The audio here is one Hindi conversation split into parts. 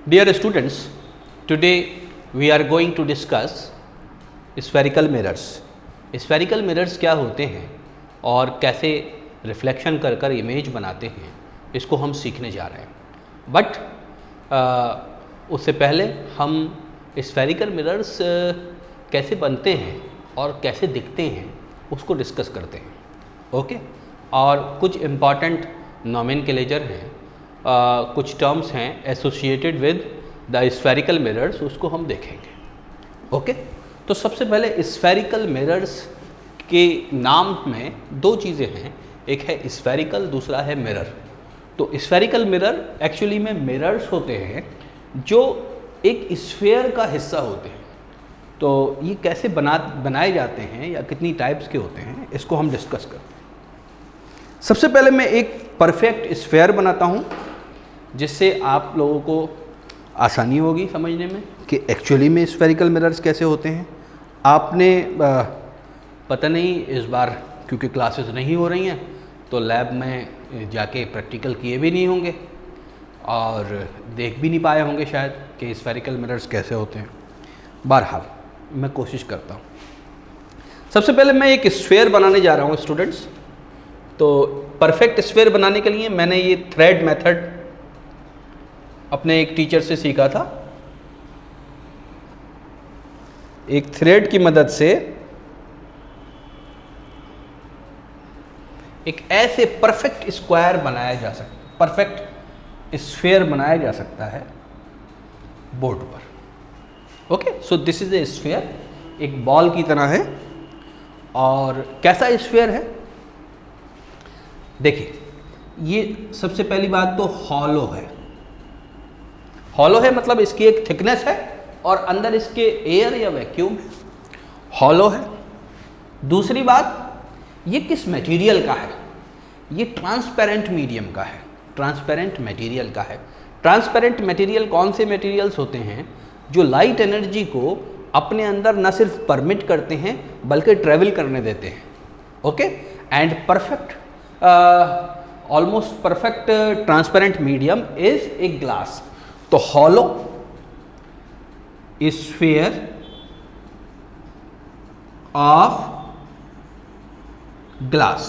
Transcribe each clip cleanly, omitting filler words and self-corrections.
Dear students, today we are going to discuss spherical mirrors. Spherical mirrors क्या होते हैं और कैसे रिफ्लेक्शन कर कर इमेज बनाते हैं, इसको हम सीखने जा रहे हैं. बट उससे पहले हम स्फेरिकल मिरर्स कैसे बनते हैं और कैसे दिखते हैं उसको डिस्कस करते हैं. ओके और कुछ इम्पॉर्टेंट नॉमेनक्लेचर हैं, कुछ टर्म्स हैं associated with the spherical mirrors, उसको हम देखेंगे. ओके तो सबसे पहले स्फेरिकल मिरर्स के नाम में दो चीज़ें हैं, एक है स्फेरिकल, दूसरा है मिरर. तो स्फेरिकल मिरर एक्चुअली में मिरर्स होते हैं जो एक स्फेयर का हिस्सा होते हैं. तो ये कैसे बनाए जाते हैं या कितनी टाइप्स के होते हैं, इसको हम डिस्कस करते हैं. सबसे पहले मैं एक परफेक्ट स्फेयर बनाता हूँ जिससे आप लोगों को आसानी होगी समझने में कि एक्चुअली में स्फेरिकल मिरर्स कैसे होते हैं. आपने पता नहीं इस बार क्योंकि क्लासेस नहीं हो रही हैं तो लैब में जाके प्रैक्टिकल किए भी नहीं होंगे और देख भी नहीं पाए होंगे शायद कि स्फेरिकल मिरर्स कैसे होते हैं. बहरहाल मैं कोशिश करता हूँ. सबसे पहले मैं एक स्फेयर बनाने जा रहा हूँ स्टूडेंट्स. तो परफेक्ट स्फेयर बनाने के लिए मैंने ये थ्रेड मेथड अपने एक टीचर से सीखा था. एक थ्रेड की मदद से एक ऐसे परफेक्ट स्क्वायर बनाया जा सकता, परफेक्ट स्फेयर बनाया जा सकता है बोर्ड पर. Okay so this is a sphere, एक बॉल की तरह है. और कैसा स्फेयर है देखिए, ये सबसे पहली बात तो हॉलो है. हॉलो है मतलब इसकी एक थिकनेस है और अंदर इसके एयर या वैक्यूम है. हॉलो है. दूसरी बात, ये किस मटेरियल का है, ये ट्रांसपेरेंट मीडियम का है, ट्रांसपेरेंट मटेरियल का है. ट्रांसपेरेंट मटेरियल कौन से मटेरियल्स होते हैं जो लाइट एनर्जी को अपने अंदर न सिर्फ परमिट करते हैं बल्कि ट्रेवल करने देते हैं. Okay and perfect almost perfect transparent medium is a glass. तो हॉलो स्फीयर ऑफ ग्लास.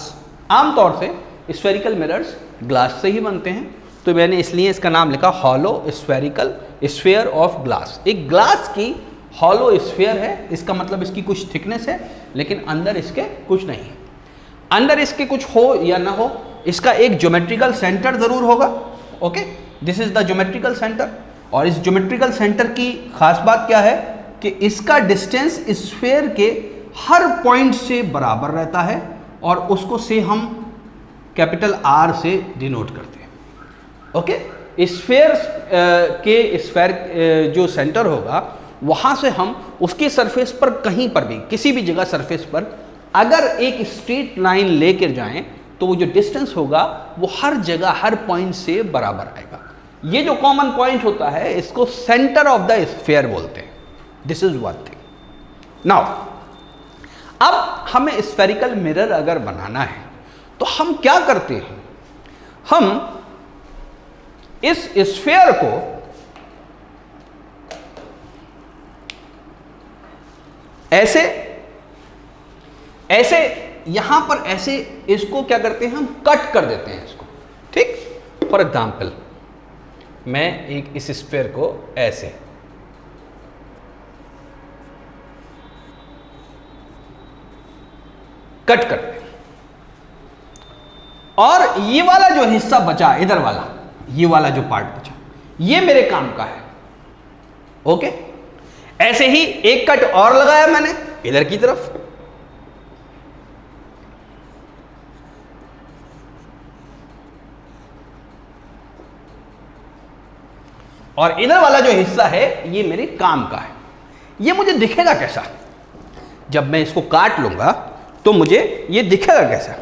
आमतौर से स्फेरिकल मिरर्स ग्लास से ही बनते हैं तो मैंने इसलिए इसका नाम लिखा hollow spherical sphere of glass. एक ग्लास की हॉलो स्फीयर है, इसका मतलब इसकी कुछ थिकनेस है लेकिन अंदर इसके कुछ नहीं है. अंदर इसके कुछ हो या ना हो, इसका एक ज्योमेट्रिकल सेंटर जरूर होगा. Okay this is the geometrical centre. और इस ज्योमेट्रिकल सेंटर की खास बात क्या है कि इसका डिस्टेंस स्फेयर के हर पॉइंट से बराबर रहता है और उसको से हम कैपिटल आर से डिनोट करते हैं. ओके स्फेयर के स्फेयर जो सेंटर होगा वहाँ से हम उसकी सरफेस पर कहीं पर भी किसी भी जगह सरफेस पर अगर एक स्ट्रेट लाइन लेकर जाएं तो वो जो डिस्टेंस होगा वो हर जगह हर पॉइंट से बराबर आएगा. ये जो कॉमन पॉइंट होता है इसको सेंटर ऑफ द स्फीयर बोलते हैं. This is one thing. Now अब हमें स्फेरिकल मिरर अगर बनाना है तो हम क्या करते हैं, हम इस स्फीयर को ऐसे ऐसे यहां पर ऐसे इसको क्या करते हैं, हम कट कर देते हैं इसको. ठीक, फॉर एग्जाम्पल मैं एक इस स्फीयर को ऐसे कट करते हैं और ये वाला जो हिस्सा बचा, इधर वाला, ये वाला जो पार्ट बचा, ये मेरे काम का है. ओके ऐसे ही एक कट और लगाया मैंने इधर की तरफ, और इधर वाला जो हिस्सा है ये मेरे काम का है. ये मुझे दिखेगा कैसा, जब मैं इसको काट लूंगा तो मुझे ये दिखेगा कैसा.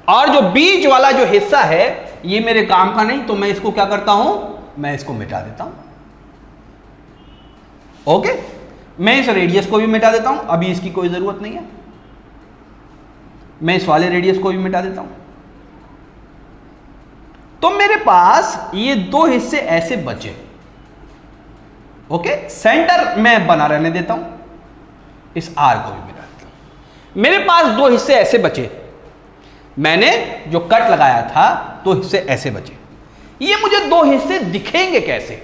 और जो बीच वाला जो हिस्सा है ये मेरे काम का नहीं, तो मैं इसको क्या करता हूं, मैं इसको मिटा देता हूं. ओके मैं इस रेडियस को भी मिटा देता हूं, अभी इसकी कोई जरूरत नहीं है. मैं इस वाले रेडियस को भी मिटा देता हूं. तो मेरे पास ये दो हिस्से ऐसे बचे. ओके, सेंटर मैं बना रहने देता हूं, इस आर को भी मिला देता हूं। मेरे पास दो हिस्से ऐसे बचे, मैंने जो कट लगाया था दो हिस्से ऐसे बचे। ये मुझे दो हिस्से दिखेंगे कैसे,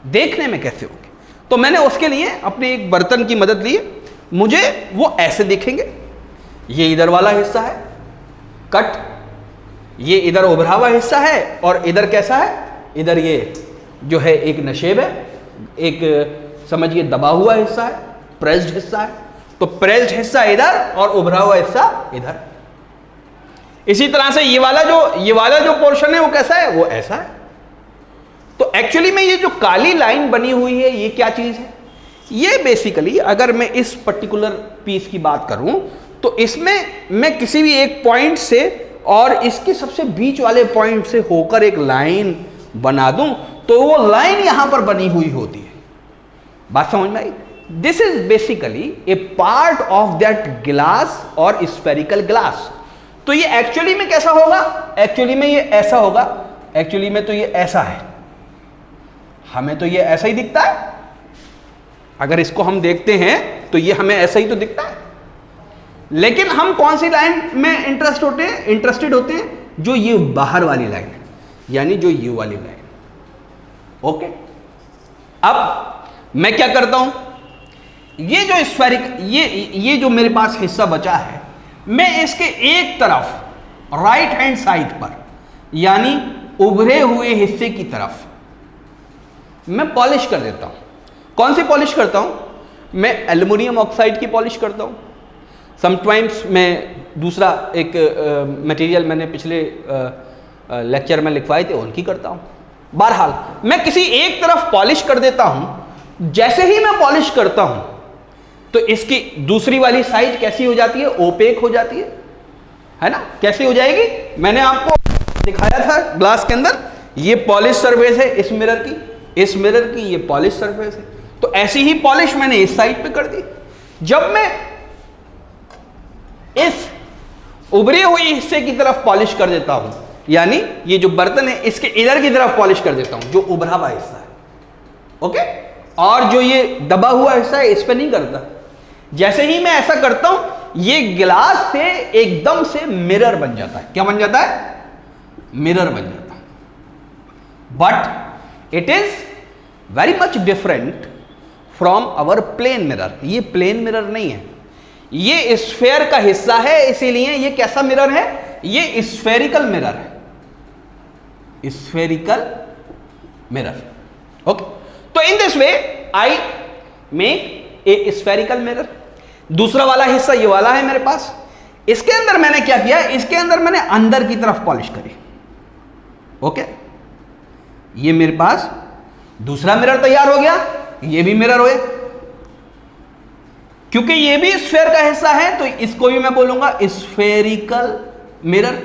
देखने में कैसे होंगे? तो मैंने उसके लिए अपने एक बर्तन की मदद ली। मुझे वो ऐसे दिखेंगे, ये इधर वाला हिस्सा है कट, ये इधर उभरा हुआ हिस्सा है, और इधर कैसा है, इधर ये जो है एक नशेब है, एक समझिए दबा हुआ हिस्सा है, प्रेस्ड हिस्सा है। तो प्रेस्ड हिस्सा इधर और उभरा हुआ हिस्सा इधर। इसी तरह से ये वाला जो पोर्शन है वो कैसा है, वो ऐसा है। तो एक्चुअली में ये जो काली लाइन बनी हुई है ये क्या चीज है? ये बेसिकली अगर मैं इस पर्टिकुलर पीस की बात करूं तो इसमें मैं किसी भी एक पॉइंट से और इसके सबसे बीच वाले पॉइंट से होकर एक लाइन बना दूं तो वो लाइन यहां पर बनी हुई होती है। बात समझ में आई? This is basically a part of that glass और स्फेरिकल ग्लास। तो ये एक्चुअली में कैसा होगा? एक्चुअली में ये ऐसा होगा, एक्चुअली में तो ये ऐसा है, हमें तो ये ऐसा ही दिखता है। अगर इसको हम देखते हैं तो ये हमें ऐसा ही तो दिखता है, लेकिन हम कौन सी लाइन में इंटरेस्टेड होते हैं? जो ये बाहर वाली लाइन है, यानी जो ये वाली लाइन। ओके, अब मैं क्या करता हूं, ये जो स्फेरिक ये जो मेरे पास हिस्सा बचा है, मैं इसके एक तरफ राइट हैंड साइड पर यानी उभरे हुए हिस्से की तरफ मैं पॉलिश कर देता हूं। कौन सी पॉलिश करता हूं? मैं एल्युमिनियम ऑक्साइड की पॉलिश करता हूं। समटाइम्स मैं दूसरा एक मटेरियल मैंने पिछले लेक्चर में लिखवाए थे उनकी करता हूं। बहरहाल मैं किसी एक तरफ पॉलिश कर देता हूं। जैसे ही मैं पॉलिश करता हूं तो इसकी दूसरी वाली साइड कैसी हो जाती है? ओपेक हो जाती है ना? कैसी हो जाएगी? मैंने आपको दिखाया था ग्लास के अंदर, ये पॉलिश सरफेस है इस मिरर की ये पॉलिश सरफेस है। तो ऐसी ही पॉलिश मैंने इस साइड पे कर दी। जब मैं इस उभरे हुए हिस्से की तरफ पॉलिश कर देता हूं, यानी ये जो बर्तन है इसके इधर की तरफ पॉलिश कर देता हूं, जो उभरा हुआ हिस्सा है, ओके, और जो ये दबा हुआ हिस्सा है इस पे नहीं करता। जैसे ही मैं ऐसा करता हूं ये गिलास से एकदम से मिरर बन जाता है। क्या बन जाता है? मिरर बन जाता है। But it is very much different from our plane mirror. ये प्लेन मिरर नहीं है, ये स्फेयर का हिस्सा है, इसीलिए ये कैसा मिरर है? ये स्फेरिकल मिरर है, स्फेरिकल मिरर। ओके, तो in this way I make a spherical mirror. दूसरा वाला हिस्सा ये वाला है मेरे पास। इसके अंदर मैंने क्या किया? इसके अंदर मैंने अंदर की तरफ पॉलिश करी। ओके, ये मेरे पास दूसरा मिरर तैयार हो गया, ये भी मिरर हो गया। क्योंकि ये भी स्फेयर का हिस्सा है तो इसको भी मैं बोलूंगा स्फेरिकल मिरर।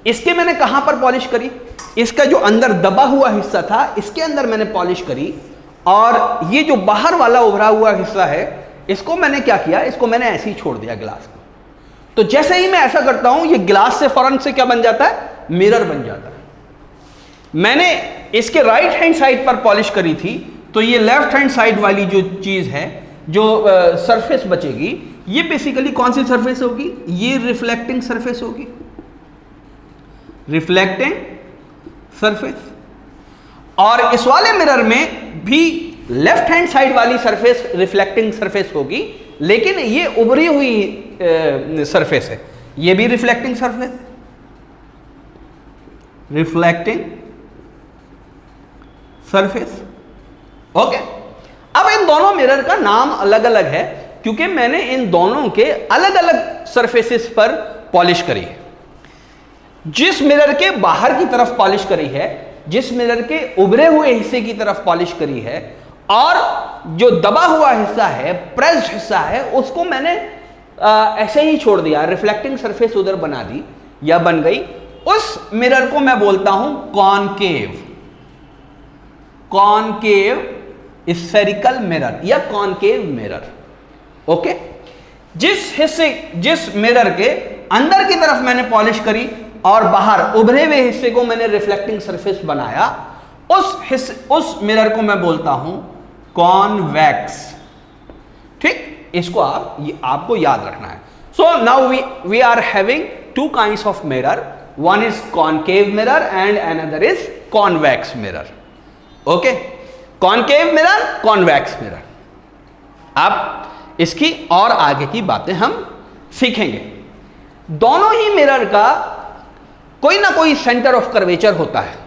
इसके मैंने कहां पर पॉलिश करी? इसका जो अंदर दबा हुआ हिस्सा था इसके अंदर मैंने पॉलिश करी, और ये जो बाहर वाला उभरा हुआ हिस्सा है इसको मैंने क्या किया? इसको मैंने ऐसे ही छोड़ दिया ग्लास को। तो जैसे ही मैं ऐसा करता हूं ये ग्लास से फौरन से क्या बन जाता है? मिरर बन जाता है। मैंने इसके राइट हैंड साइड पर पॉलिश करी थी, तो ये लेफ्ट हैंड साइड वाली जो चीज है, जो सरफेस बचेगी, ये बेसिकली कौन सी सरफेस होगी? ये रिफ्लेक्टिंग सरफेस होगी, रिफ्लेक्टिंग सरफेस। और इस वाले मिरर में भी लेफ्ट हैंड साइड वाली सरफेस रिफ्लेक्टिंग सरफेस होगी, लेकिन ये उभरी हुई सरफेस है, ये भी रिफ्लेक्टिंग सरफेस है, रिफ्लेक्टिंग सरफेस। ओके, अब इन दोनों मिरर का नाम अलग अलग है क्योंकि मैंने इन दोनों के अलग अलग सरफेसेस पर पॉलिश करी है। जिस मिरर के बाहर की तरफ पॉलिश करी है, जिस मिरर के उभरे हुए हिस्से की तरफ पॉलिश करी है, और जो दबा हुआ हिस्सा है, प्रेस्ड हिस्सा है, उसको मैंने ऐसे ही छोड़ दिया, रिफ्लेक्टिंग सरफेस उधर बना दी या बन गई। उस मिरर को मैं बोलता हूं कॉनकेव, कॉनकेव स्फेरिकल मिरर या कॉनकेव मिरर। ओके, जिस मिरर के अंदर की तरफ मैंने पॉलिश करी और बाहर उभरे हुए हिस्से को मैंने रिफ्लेक्टिंग सरफेस बनाया, उस मिरर को मैं बोलता हूं कॉन्वेक्स। ठीक, इसको आपको याद रखना है। So now we are having two kinds of mirror, one is concave mirror and another is convex mirror. Okay, concave mirror, convex mirror. अब इसकी और आगे की बातें हम सीखेंगे। दोनों ही मिरर का कोई ना कोई सेंटर ऑफ कर्वेचर होता है।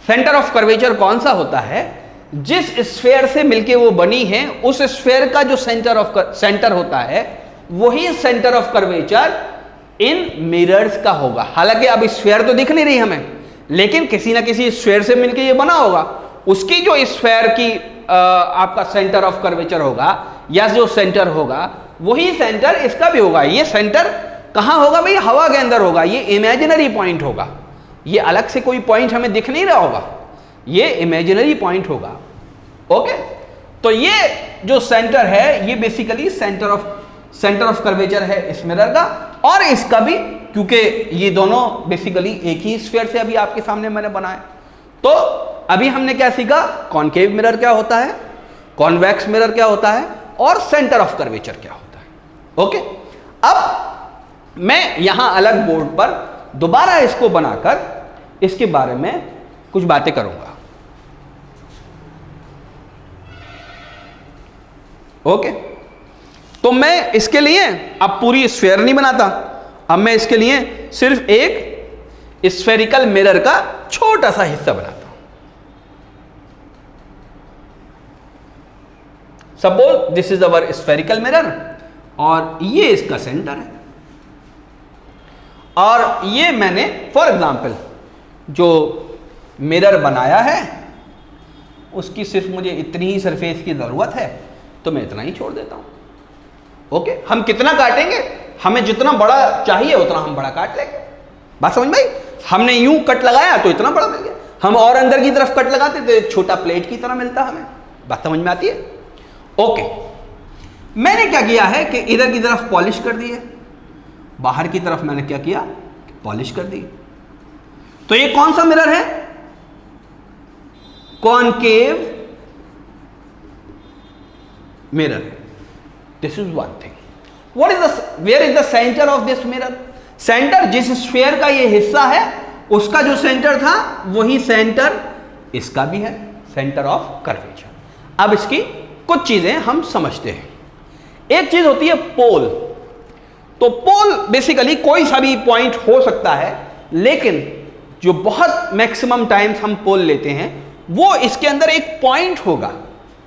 सेंटर ऑफ कर्वेचर कौन सा होता है? जिस स्फेयर से मिलके वो बनी है उस स्फेयर का जो सेंटर होता है वही centre of curvature in mirrors का होगा। हालांकि अब स्फेयर तो दिख नहीं रही हमें, लेकिन किसी ना किसी स्फेयर से मिलके ये बना होगा। उसकी जो स्फेयर की आपका सेंटर ऑफ कर्वेचर होगा या जो सेंटर होगा वही सेंटर इसका भी होगा। ये सेंटर कहां होगा भाई? हवा के अंदर होगा। ये इमेजिनरी पॉइंट होगा, ये अलग से कोई पॉइंट हमें दिख नहीं रहा होगा, ये इमेजिनरी पॉइंट होगा। ओके, तो ये जो सेंटर है ये बेसिकली सेंटर ऑफ कर्वेचर है इस मिरर का, और इसका भी, क्योंकि ये दोनों बेसिकली एक ही स्फीयर से अभी आपके सामने मैंने बनाया। तो अभी हमने क्या सीखा? कॉनकेव मिरर क्या होता है, कॉन्वेक्स मिरर क्या होता है, और सेंटर ऑफ कर्वेचर क्या होता है। ओके, अब मैं यहां अलग बोर्ड पर दोबारा इसको बनाकर इसके बारे में कुछ बातें करूंगा। ओके, तो मैं इसके लिए अब पूरी स्फीयर नहीं बनाता, अब मैं इसके लिए सिर्फ एक स्फेरिकल मिरर का छोटा सा हिस्सा बनाता हूं। Suppose this is our spherical mirror और ये इसका सेंटर है, और ये मैंने फॉर एग्जांपल जो मिरर बनाया है उसकी सिर्फ मुझे इतनी ही सरफेस की ज़रूरत है, तो मैं इतना ही छोड़ देता हूं। ओके, हम कितना काटेंगे? हमें जितना बड़ा चाहिए उतना हम बड़ा काट लेंगे। बात समझ में आई? हमने यूं कट लगाया तो इतना बड़ा मिल गया, हम और अंदर की तरफ कट लगाते तो एक छोटा प्लेट की तरह मिलता हमें। बात समझ में आती है? ओके, मैंने क्या किया है कि इधर की तरफ पॉलिश कर दी है, बाहर की तरफ मैंने क्या किया? पॉलिश कर दी। तो ये कौन सा मिरर है? Concave mirror. This is one thing. What is the, where is the centre of this mirror? Centre, जिस स्फीयर का ये हिस्सा है उसका जो सेंटर था वही सेंटर इसका भी है, सेंटर ऑफ कर्वेचर। अब इसकी कुछ चीजें हम समझते हैं। एक चीज होती है पोल। तो पोल बेसिकली कोई सा भी पॉइंट हो सकता है, लेकिन जो बहुत मैक्सिमम टाइम्स हम पोल लेते हैं वो इसके अंदर एक पॉइंट होगा।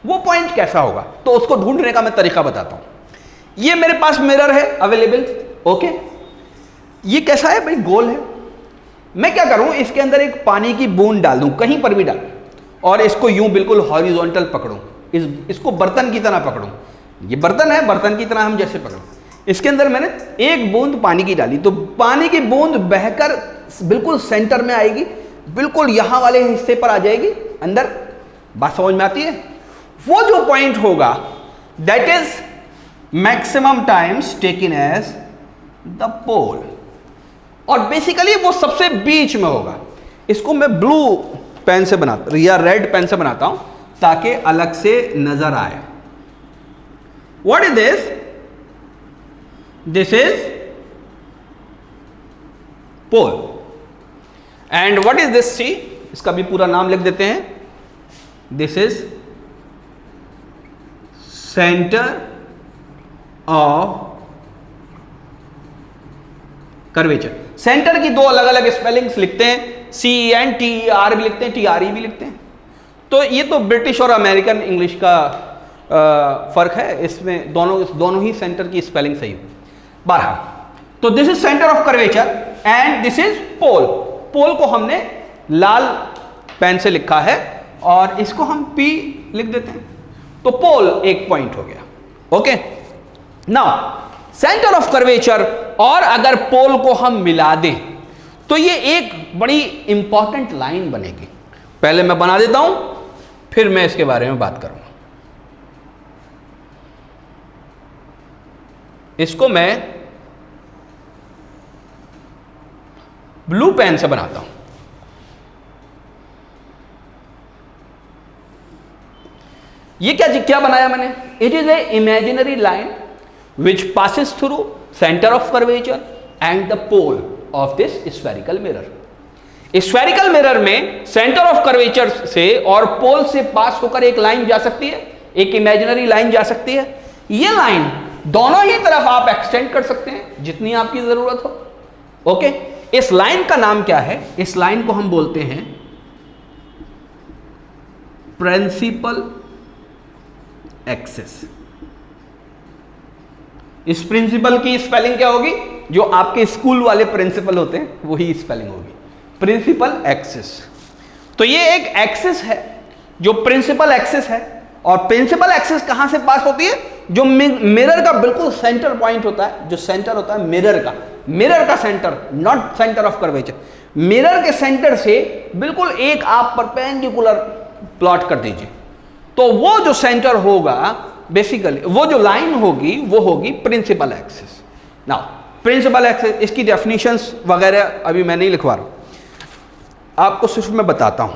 वो पॉइंट कैसा होगा तो उसको ढूंढने का मैं तरीका बताता हूं। ये मेरे पास मिरर है अवेलेबल। ओके, ये कैसा है भाई? गोल है। मैं क्या करूं, इसके अंदर एक पानी की बूंद डाल दूं, कहीं पर भी डाल, और इसको यूं बिल्कुल हॉरिजॉन्टल पकड़ूं, इसको बर्तन की तरह पकड़ूं। ये बर्तन है, बर्तन की तरह हम जैसे पकड़ूं, इसके अंदर मैंने एक बूंद पानी की डाली, तो पानी की बूंद बहकर बिल्कुल सेंटर में आएगी, बिल्कुल यहां वाले हिस्से पर आ जाएगी अंदर। बात समझ में आती है? वो जो पॉइंट होगा that is maximum times taken as the pole, और बेसिकली वो सबसे बीच में होगा। इसको मैं ब्लू पेन से बनाता या रेड पेन से बनाता हूं ताकि अलग से नजर आए। What is this? This is pole. And what is this? See, इसका भी पूरा नाम लिख देते हैं। This is centre of curvature. Centre की दो अलग अलग स्पेलिंग्स लिखते हैं, CENTER भी लिखते हैं, TRE भी लिखते हैं। तो ये तो ब्रिटिश और अमेरिकन इंग्लिश का फर्क है, इसमें दोनों ही सेंटर की स्पेलिंग सही हो। बहरहाल, तो this is centre of curvature and this is pole. Pole को हमने लाल पेन से लिखा है और इसको हम P लिख देते हैं, तो पोल एक पॉइंट हो गया। Okay, now centre of curvature और अगर पोल को हम मिला दें तो ये एक बड़ी इंपॉर्टेंट लाइन बनेगी। पहले मैं बना देता हूं, फिर मैं इसके बारे में बात करूंगा। इसको मैं ब्लू पेन से बनाता हूं। ये क्या बनाया मैंने? It is a imaginary line which passes through centre of curvature and the pole of this spherical mirror. Spherical mirror में सेंटर ऑफ कर्वेचर से और पोल से पास होकर एक लाइन जा सकती है, एक इमेजिनरी लाइन जा सकती है। ये लाइन दोनों ही तरफ आप एक्सटेंड कर सकते हैं जितनी आपकी जरूरत हो। ओके, इस लाइन का नाम क्या है? इस लाइन को हम बोलते हैं प्रिंसिपल एक्सिस। इस प्रिंसिपल की स्पेलिंग क्या होगी? जो आपके स्कूल वाले प्रिंसिपल होते हैं वही स्पेलिंग होगी, प्रिंसिपल एक्सिस। तो ये एक एक्सिस है जो प्रिंसिपल एक्सिस है, और प्रिंसिपल एक्सिस कहां से पास होती है? जो मिरर का बिल्कुल सेंटर पॉइंट होता है, जो सेंटर होता है मिरर का centre, not centre of curvature, mirror के सेंटर से बिल्कुल एक आप परपेंडिकुलर प्लॉट कर दीजिए, तो वो जो सेंटर होगा बेसिकली, वो जो लाइन होगी वो होगी principal axis. Now principal axis, इसकी डेफिनेशंस वगैरह अभी मैं नहीं लिखवा रहा हूं, आपको सिर्फ मैं बताता हूं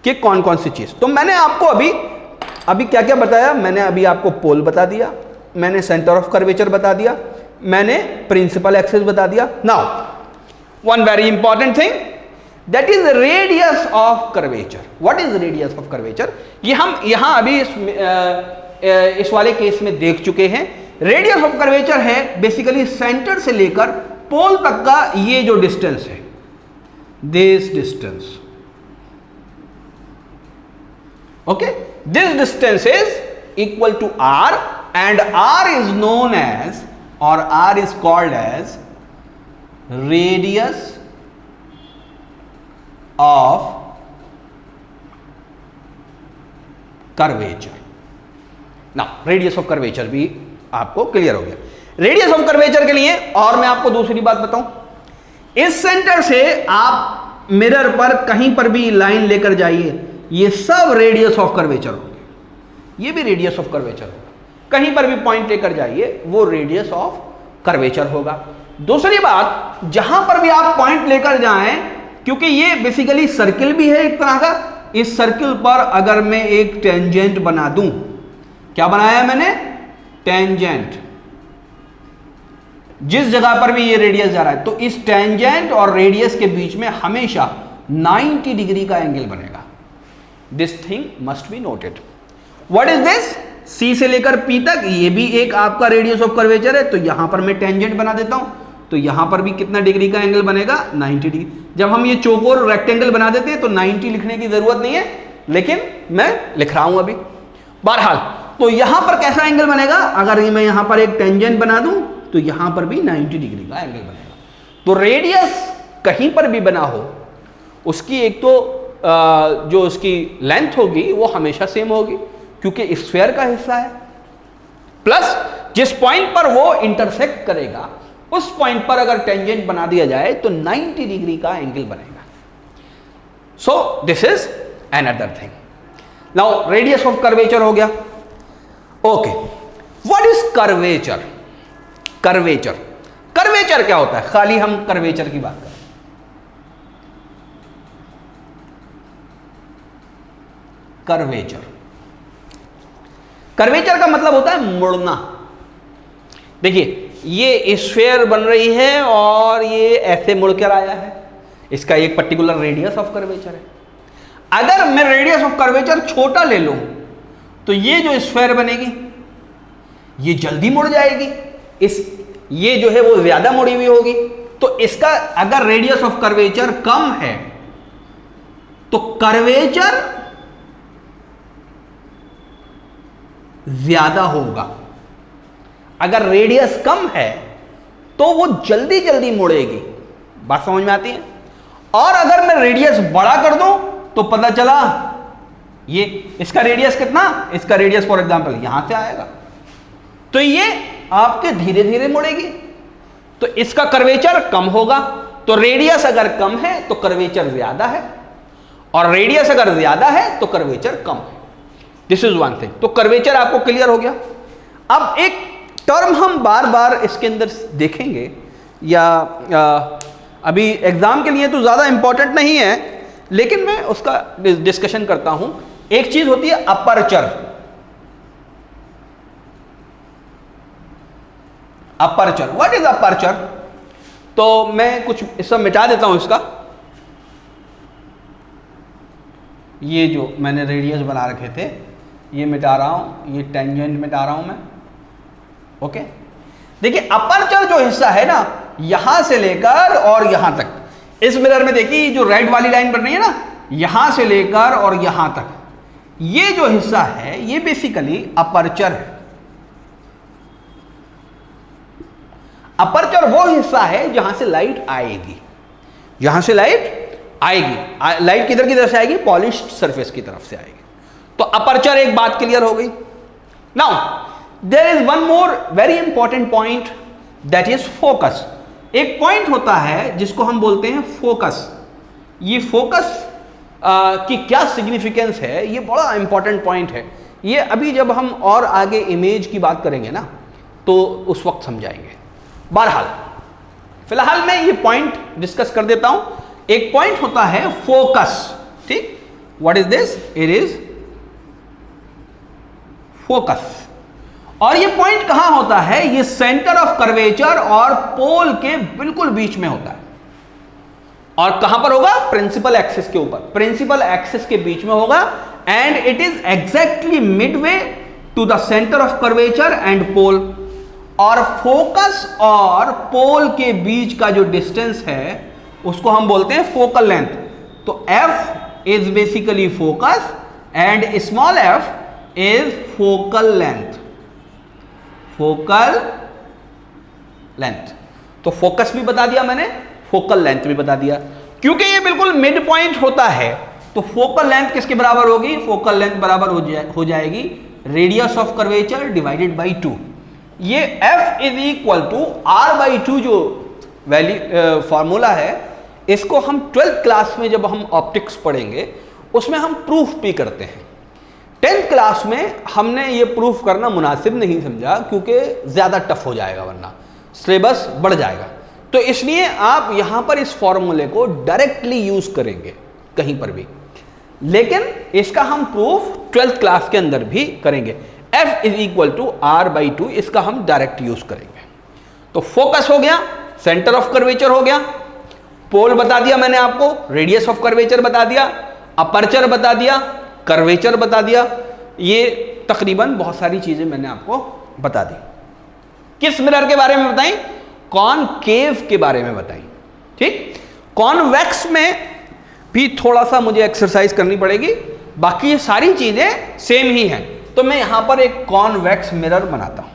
कि कौन कौन सी चीज। तो मैंने आपको अभी क्या क्या बताया? मैंने अभी आपको पोल बता दिया, मैंने सेंटर ऑफ कर्वेचर बता दिया, मैंने प्रिंसिपल एक्सिस बता दिया। Now one very important thing, that is radius of curvature. What is radius of curvature? ये हम यहां अभी इस वाले केस में देख चुके हैं। रेडियस ऑफ कर्वेचर है बेसिकली सेंटर से लेकर पोल तक का ये जो डिस्टेंस है, this distance. Okay, this distance is equal to r, and r is known as, or r is called as radius of curvature. now radius of curvature भी आपको क्लियर हो गया। रेडियस ऑफ कर्वेचर के लिए और मैं आपको दूसरी बात बताऊं, इस सेंटर से आप मिरर पर कहीं पर भी लाइन लेकर जाइए, ये सब रेडियस ऑफ कर्वेचर होंगे, ये भी रेडियस ऑफ कर्वेचर होगा। कहीं पर भी पॉइंट लेकर जाइए वो रेडियस ऑफ कर्वेचर होगा। दूसरी बात, जहां पर भी आप पॉइंट लेकर जाएं, क्योंकि ये बेसिकली सर्किल भी है एक तरह का, इस सर्किल पर अगर मैं एक टेंजेंट बना दूं, क्या बनाया मैंने? टेंजेंट। जिस जगह पर भी ये रेडियस जा रहा है, तो इस टेंजेंट और रेडियस के बीच में हमेशा 90 डिग्री का एंगल बनेगा। This thing must be noted. What is this? C से लेकर पी तक ये भी एक आपका रेडियस ऑफ कर्वेचर है, तो यहां पर मैं टेंजेंट बना देता हूं, तो यहां पर भी कितना डिग्री का एंगल बनेगा? 90 डिग्री। जब हम ये चौकोर रेक्टेंगल बना देते हैं तो 90 लिखने की जरूरत नहीं है, लेकिन मैं लिख रहा हूं अभी। बहरहाल, तो यहां पर कैसा एंगल बनेगा? अगर मैं यहां पर एक टेंजेंट बना दूं तो यहां पर भी 90 डिग्री का एंगल बनेगा। तो रेडियस कहीं पर भी बना हो, उसकी एक तो जो उसकी लेंथ होगी वो हमेशा सेम होगी, क्योंकि स्फीयर का हिस्सा है, प्लस जिस पॉइंट पर वो इंटरसेक्ट करेगा उस पॉइंट पर अगर टेंजेंट बना दिया जाए तो 90 डिग्री का एंगल बनेगा। So this is another thing. Now radius of curvature हो गया। Okay, what is curvature? Curvature क्या होता है? खाली हम कर्वेचर की बात करें। कर्वेचर का मतलब होता है मुड़ना। देखिए, ये स्फीयर बन रही है और ये ऐसे मुड़कर आया है, इसका एक पर्टिकुलर रेडियस ऑफ कर्वेचर है। अगर मैं रेडियस ऑफ कर्वेचर छोटा ले लूं तो ये जो स्फीयर बनेगी ये जल्दी मुड़ जाएगी, ये जो है वो ज्यादा मुड़ी हुई होगी। तो इसका अगर रेडियस ऑफ कर्वेचर कम है तो कर्वेचर ज्यादा होगा। अगर रेडियस कम है तो वो जल्दी जल्दी मुड़ेगी। बात समझ में आती है? और अगर मैं रेडियस बड़ा कर दूं तो पता चला ये इसका रेडियस कितना, इसका रेडियस फॉर एग्जांपल यहां से आएगा, तो ये आपके धीरे धीरे मुड़ेगी, तो इसका कर्वेचर कम होगा। तो रेडियस अगर कम है तो कर्वेचर ज्यादा है, और रेडियस अगर ज्यादा है तो कर्वेचर कम है। This is one thing. तो कर्वेचर आपको क्लियर हो गया। अब एक टर्म हम बार बार इसके अंदर देखेंगे, या अभी एग्जाम के लिए तो ज्यादा इंपॉर्टेंट नहीं है, लेकिन मैं उसका डिस्कशन करता हूं। एक चीज होती है aperture. Aperture. What is aperture? तो मैं कुछ इस सब मिटा देता हूं इसका, ये जो मैंने रेडियस बना रखे थे ये मिटा रहा हूं, ये टेंजेंट मिटा रहा हूं मैं। ओके, देखिए अपर्चर जो हिस्सा है ना, यहां से लेकर और यहां तक, इस मिरर में देखिए जो रेड वाली लाइन बन रही है ना, यहां से लेकर और यहां तक, ये जो हिस्सा है ये बेसिकली अपर्चर है। अपर्चर वो हिस्सा है जहां से लाइट आएगी, जहां से लाइट आएगी। लाइट किधर की तरफ से आएगी? पॉलिश्ड सरफेस की तरफ से आएगी। तो अपर्चर एक बात क्लियर हो गई। Now there is one more very important point, that is focus. एक पॉइंट होता है जिसको हम बोलते हैं फोकस। ये फोकस की क्या सिग्निफिकेंस है, ये बड़ा इंपॉर्टेंट पॉइंट है। ये अभी जब हम और आगे इमेज की बात करेंगे ना तो उस वक्त समझाएंगे। बहरहाल फिलहाल मैं ये पॉइंट डिस्कस कर देता हूं। एक पॉइंट होता है फोकस, ठीक? What is this? It is focus. और ये पॉइंट कहां होता है? ये सेंटर ऑफ कर्वेचर और पोल के बिल्कुल बीच में होता है। और कहां पर होगा? प्रिंसिपल एक्सिस के ऊपर, प्रिंसिपल एक्सिस के बीच में होगा। And it is exactly midway to the centre of curvature and pole. और फोकस और पोल के बीच का जो डिस्टेंस है उसको हम बोलते हैं फोकल लेंथ। तो f is basically focus and small f is focal length. Focal length, तो फोकस भी बता दिया मैंने, फोकल लेंथ भी बता दिया। क्योंकि ये बिल्कुल मिड पॉइंट होता है तो फोकल लेंथ किसके बराबर होगी? फोकल लेंथ बराबर हो जाएगी radius of curvature divided by 2। ये f is equal to r/2 जो वैल्यू फॉर्मूला है, इसको हम 12th क्लास में जब हम ऑप्टिक्स पढ़ेंगे उसमें हम प्रूफ भी करते हैं। 10th क्लास में हमने ये प्रूफ करना मुनासिब नहीं समझा क्योंकि ज़्यादा टफ हो जाएगा, वरना सिलेबस बढ़ जाएगा। तो इसलिए आप यहाँ पर इस फॉर्मूले को डायरेक्टली यूज़ करेंगे कहीं पर भी, लेकिन इसका हम प्रूफ 12th क्लास के अंदर भी करेंगे। f is equal to r/2, इसका हम डायरेक्ट यूज़ करेंगे। तो फोकस हो गया, सेंटर ऑफ कर्वेचर हो गया, पोल बता दिया मैंने आपको, रेडियस ऑफ कर्वेचर बता दिया, अपर्चर बता दिया, कर्वेचर बता दिया। ये तकरीबन बहुत सारी चीजें मैंने आपको बता दी। किस मिरर के बारे में बताई? कॉनकेव के बारे में बताई, ठीक? कॉन्वेक्स में भी थोड़ा सा मुझे एक्सरसाइज करनी पड़ेगी, बाकी ये सारी चीजें सेम ही हैं। तो मैं यहां पर एक कॉन्वेक्स मिरर बनाता हूं।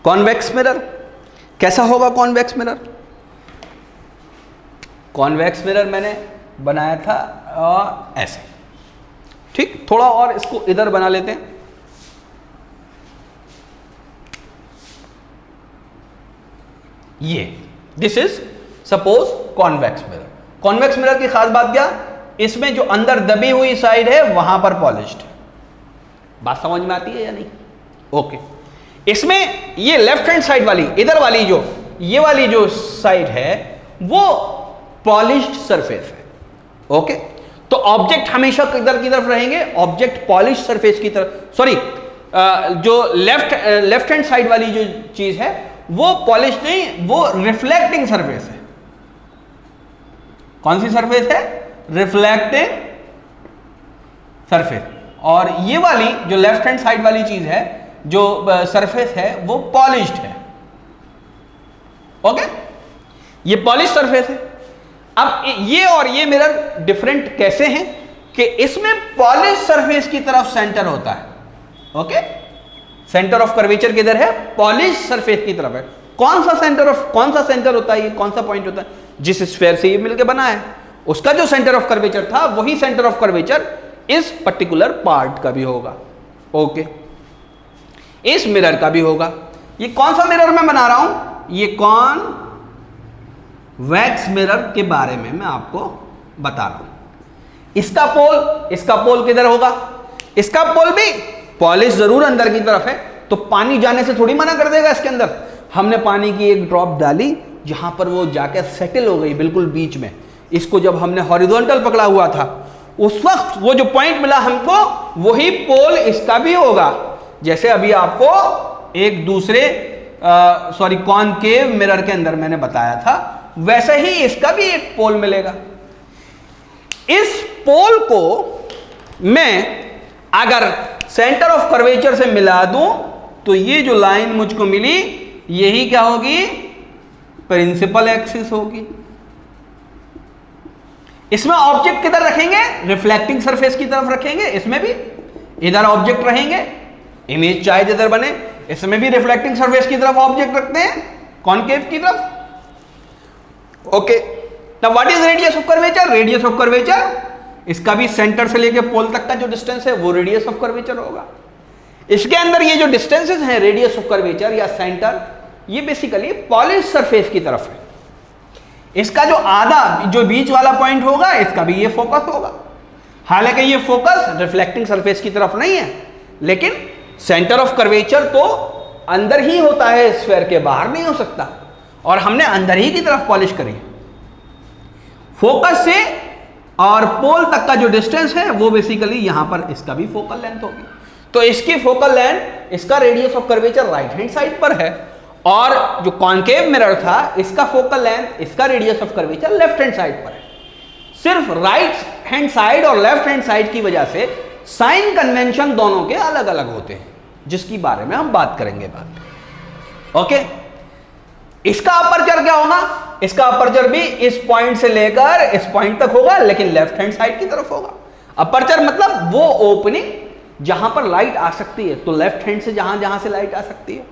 कॉन्वेक्स मिरर कैसा होगा? कॉन्वेक्स मिरर, कॉन्वेक्स मिरर मैंने बनाया था ऐसे, ठीक? थोड़ा और इसको इधर बना लेते हैं। ये this is suppose convex mirror. Convex mirror की खास बात क्या? इसमें जो अंदर दबी हुई साइड है वहां पर पॉलिश्ड है। बात समझ में आती है या नहीं? ओके। इसमें ये लेफ्ट हैंड साइड वाली, इधर वाली जो ये वाली जो साइड है वो पॉलिश्ड सरफेस है। ओके, तो ऑब्जेक्ट हमेशा किधर की तरफ रहेंगे? ऑब्जेक्ट पॉलिश्ड सरफेस की तरफ। सॉरी, जो लेफ्ट हैंड साइड वाली जो चीज है वो पॉलिश नहीं, वो रिफ्लेक्टिंग सरफेस है। कौन सी सरफेस है? Reflecting surface. और ये वाली जो लेफ्ट हैंड साइड वाली चीज है, जो सरफेस है, वो पॉलिश्ड है। ओके, ये पॉलिश सरफेस है। अब ये और ये मिरर डिफरेंट कैसे हैं कि इसमें पॉलिश सरफेस की तरफ सेंटर होता है। ओके, सेंटर ऑफ कर्वेचर किधर है? पॉलिश सरफेस की तरफ है। कौन सा सेंटर होता है? ये कौन सा पॉइंट होता है? जिस स्फीयर से ये मिलकर बना है उसका जो सेंटर ऑफ कर्वेचर था वही सेंटर ऑफ कर्वेचर इस पर्टिकुलर पार्ट का भी होगा। ओके, इस मिरर का भी होगा। ये कौन सा मिरर मैं बना रहा हूं? ये कॉन्वेक्स मिरर के बारे में मैं आपको बता रहा हूं। इसका पोल किधर होगा? इसका पोल भी पॉलिश जरूर अंदर की तरफ है, तो पानी जाने से थोड़ी मना कर देगा इसके अंदर। हमने पानी की एक ड्रॉप डाली, जहां पर वो जाकर सेटल हो गई बिल्कुल बीच में। इसको जब हमने हॉरिजॉन्टल पकड़ा हुआ था, उस वक्त वो जो पॉइंट मिला हमको, वही पोल इसका भी होगा। जैसे अभी आपको एक दूसरे कॉनकेव मिरर के अंदर मैंने बताया था, वैसे ही इसका भी एक पोल मिलेगा। इस पोल को मैं अगर सेंटर ऑफ कर्वेचर से मिला दूं, तो ये जो लाइन मुझको मिली, यही क्या होगी, प्रिंसिपल एक्सिस होगी। इसमें ऑब्जेक्ट किधर रखेंगे, रिफ्लेक्टिंग सरफेस की तरफ रखेंगे। इसमें भी इधर ऑब्जेक्ट रहेंगे, इमेज चाहे जिधर बने, इसमें भी रिफ्लेक्टिंग सरफेस की तरफ ऑब्जेक्ट रखते हैं, कॉनकेव की तरफ। Okay, now what is radius of curvature? Radius of curvature, इसका भी सेंटर से लेके पोल तक का जो डिस्टेंस है वो रेडियस ऑफ कर्वेचर होगा। इसके अंदर ये जो डिस्टेंसेस हैं रेडियस ऑफ कर्वेचर या सेंटर, ये बेसिकली पॉलिश सरफेस की तरफ है। इसका जो आधा, जो बीच वाला पॉइंट होगा, इसका भी ये फोकस होगा। हालांकि ये फोकस रिफ्लेक्टिंग सरफेस की तरफ नहीं है, लेकिन सेंटर ऑफ कर्वेचर तो अंदर ही होता है, स्फीयर के बाहर नहीं हो सकता, और हमने अंदर ही की तरफ पॉलिश करी। फोकस से और पोल तक का जो डिस्टेंस है वो बेसिकली यहां पर इसका भी फोकल लेंथ होगी। तो इसकी फोकल लेंथ, इसका radius of curvature right hand side पर है, और जो कॉनकेव मिरर था, इसका फोकल लेंथ, इसका radius of curvature left hand side पर है। सिर्फ राइट हैंड साइड और लेफ्ट हैंड साइड की वजह से साइन कन्वेंशन दोनों के अलग अलग होते हैं, जिसकी बारे में हम बात करेंगे बाद में। ओके, इसका अपर्चर क्या होगा? इसका अपर्चर भी इस पॉइंट से लेकर इस पॉइंट तक होगा, लेकिन लेफ्ट हैंड साइड की तरफ होगा। अपर्चर मतलब वो ओपनिंग जहां पर लाइट आ सकती है, तो लेफ्ट हैंड से जहां जहां से लाइट आ सकती है।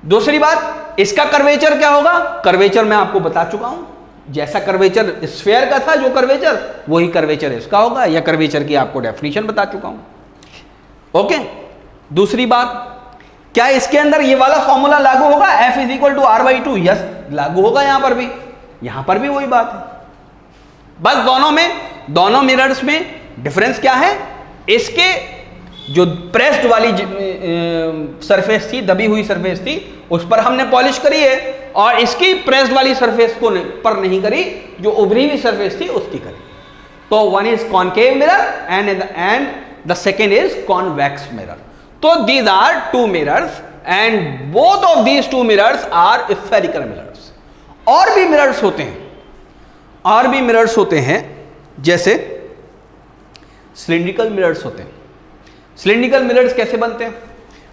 दूसरी बात, इसका कर्वेचर क्या होगा? कर्वेचर मैं आपको बता चुका हूं, जैसा कर्वेचर स्फीयर का था जो कर्वेचर, वही कर्वेचर इसका होगा, या कर्वेचर की आपको डेफिनेशन बता चुका हूं। ओके, दूसरी बात, क्या इसके अंदर ये वाला फॉर्मूला लागू होगा, F is equal to R by 2? Yes, लागू होगा। यहां पर भी वही बात है। बस दोनों मिरर्स में डिफरेंस क्या है? इसके जो प्रेस्ड वाली सरफेस थी, दबी हुई सरफेस थी, उस पर हमने पॉलिश करी है, और इसकी प्रेस्ड वाली सरफेस को पर नहीं करी, जो उभरी हुई सरफेस थी उसकी करी। तो one is concave mirror and the second is convex mirror. तो these are two mirrors and both of these two mirrors are spherical mirrors। और भी मिरर्स होते हैं, जैसे सिलिंड्रिकल मिरर्स होते हैं। सिलिंड्रिकल मिरर्स कैसे बनते हैं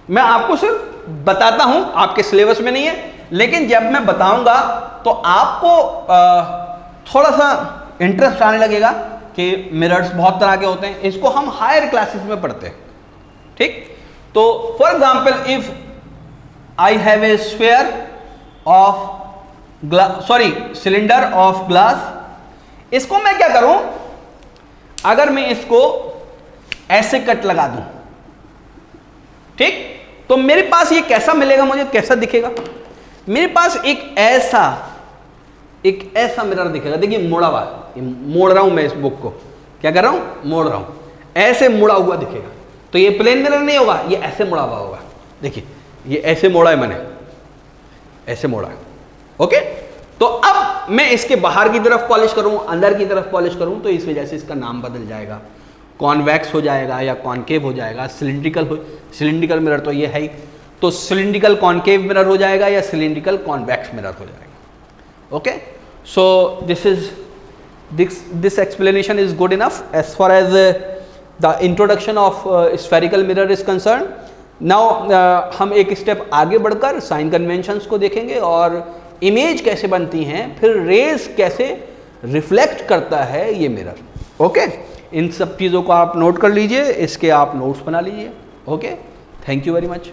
मैं आपको सिर्फ बताता हूं, आपके सिलेबस में नहीं है, लेकिन जब मैं बताऊंगा तो आपको थोड़ा सा इंटरेस्ट आने लगेगा कि मिरर्स बहुत तरह के होते हैं। इसको हम हायर क्लासेस में पढ़ते हैं, ठीक। तो for example, if I have a sphere of cylinder of glass, इसको मैं क्या करूं, अगर मैं इसको ऐसे कट लगा दूं, ठीक, तो मेरे पास ये कैसा मिलेगा, मुझे कैसा दिखेगा? मेरे पास एक ऐसा मिरर दिखेगा। देखिए मोड़ा हुआ, मोड़ रहा हूं मैं इस बुक को, क्या कर रहा हूं, मोड़ रहा हूं, ऐसे मुड़ा हुआ दिखेगा। तो ये प्लेन मिरर नहीं होगा, ये ऐसे मुड़ा हुआ होगा। देखिए ये ऐसे मोड़ा है, मैंने ऐसे मोड़ा है। ओके, तो अब मैं इसके बाहर की तरफ पॉलिश करूं, अंदर की तरफ पॉलिश करूं, तो इस वजह से इसका नाम बदल जाएगा, कॉन्वेक्स हो जाएगा या कॉनकेव हो जाएगा। सिलिंड्रिकल मिरर तो ये है ही, तो सिलिंड्रिकल कॉनकेव मिरर हो जाएगा या सिलिंड्रिकल कॉन्वेक्स मिरर हो जाएगा। Okay, so this explanation is good enough as far as the introduction of spherical mirror is concern. नाउ हम एक स्टेप आगे बढ़कर साइन कन्वेंशंस को देखेंगे और इमेज कैसे बनती हैं, फिर रेज कैसे रिफ्लेक्ट करता है ये मिरर। ओके, इन सब चीज़ों को आप नोट कर लीजिए, इसके आप नोट्स बना लीजिए। Okay, thank you very much.